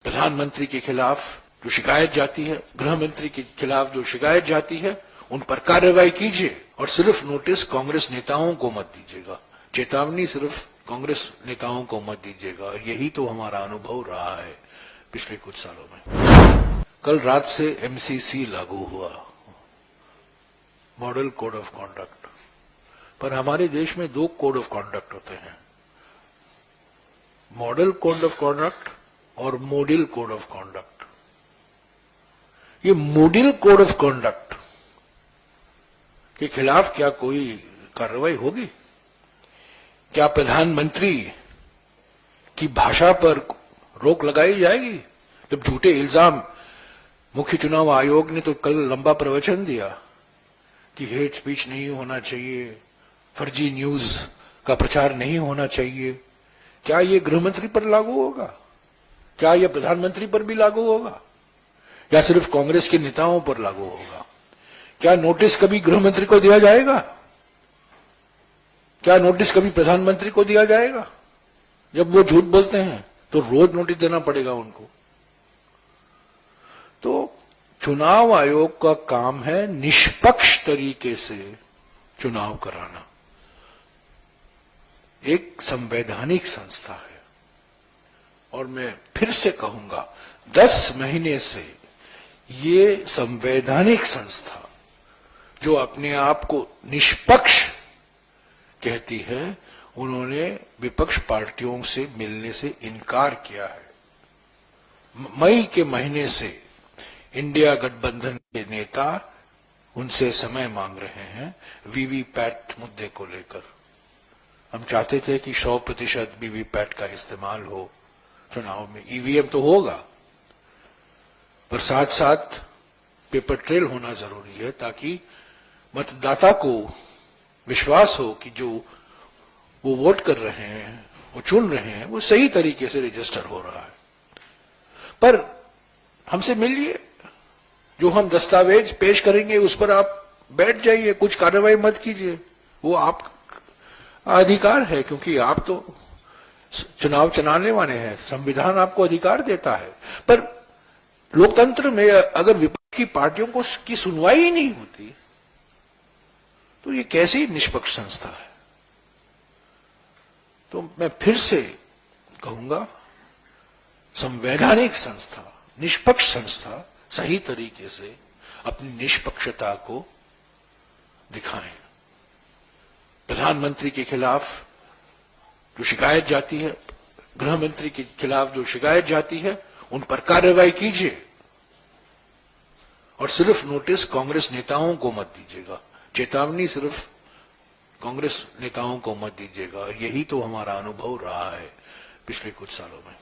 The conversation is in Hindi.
प्रधानमंत्री के खिलाफ जो शिकायत जाती है, गृह मंत्री के खिलाफ जो शिकायत जाती है, उन पर कार्रवाई कीजिए और सिर्फ नोटिस कांग्रेस नेताओं को मत दीजिएगा, चेतावनी सिर्फ कांग्रेस नेताओं को मत दीजिएगा। यही तो हमारा अनुभव रहा है पिछले कुछ सालों में। कल रात से एमसीसी लागू हुआ, मॉडल कोड ऑफ कॉन्डक्ट, पर हमारे देश में दो कोड ऑफ कॉन्डक्ट होते हैं, मॉडल कोड ऑफ कॉन्डक्ट और मॉडल कोड ऑफ कॉन्डक्ट। ये मॉडल कोड ऑफ कॉन्डक्ट के खिलाफ क्या कोई कार्रवाई होगी? क्या प्रधानमंत्री की भाषा पर रोक लगाई जाएगी? जब झूठे इल्जाम, मुख्य चुनाव आयोग ने तो कल लंबा प्रवचन दिया कि हेट स्पीच नहीं होना चाहिए, फर्जी न्यूज का प्रचार नहीं होना चाहिए। क्या ये गृह मंत्री पर लागू होगा? क्या यह प्रधानमंत्री पर भी लागू होगा या सिर्फ कांग्रेस के नेताओं पर लागू होगा? क्या नोटिस कभी गृह मंत्री को दिया जाएगा? क्या नोटिस कभी प्रधानमंत्री को दिया जाएगा? जब वो झूठ बोलते हैं तो रोज नोटिस देना पड़ेगा उनको। तो चुनाव आयोग का काम है निष्पक्ष तरीके से चुनाव कराना। एक संवैधानिक संस्था है और मैं फिर से कहूंगा, 10 महीने से ये संवैधानिक संस्था जो अपने आप को निष्पक्ष कहती है, उन्होंने विपक्ष पार्टियों से मिलने से इनकार किया है। मई के महीने से इंडिया गठबंधन के नेता उनसे समय मांग रहे हैं वीवीपैट मुद्दे को लेकर। हम चाहते थे कि 100% वीवीपैट का इस्तेमाल हो चुनाव में, ईवीएम तो होगा पर साथ साथ पेपर ट्रेल होना जरूरी है, ताकि मतदाता को विश्वास हो कि जो वो वोट कर रहे हैं, वो चुन रहे हैं, वो सही तरीके से रजिस्टर हो रहा है। पर हमसे मिलिए, जो हम दस्तावेज पेश करेंगे उस पर आप बैठ जाइए, कुछ कार्रवाई मत कीजिए। वो आप अधिकार है, क्योंकि आप तो चुनाव चलाने वाले हैं, संविधान आपको अधिकार देता है। पर लोकतंत्र में अगर विपक्ष की पार्टियों को की सुनवाई ही नहीं होती तो ये कैसी निष्पक्ष संस्था है? तो मैं फिर से कहूंगा, संवैधानिक संस्था, निष्पक्ष संस्था सही तरीके से अपनी निष्पक्षता को दिखाएं। प्रधानमंत्री के खिलाफ जो शिकायत जाती है, गृह मंत्री के खिलाफ जो शिकायत जाती है, उन पर कार्रवाई कीजिए और सिर्फ नोटिस कांग्रेस नेताओं को मत दीजिएगा, चेतावनी सिर्फ कांग्रेस नेताओं को मत दीजिएगा। यही तो हमारा अनुभव रहा है पिछले कुछ सालों में।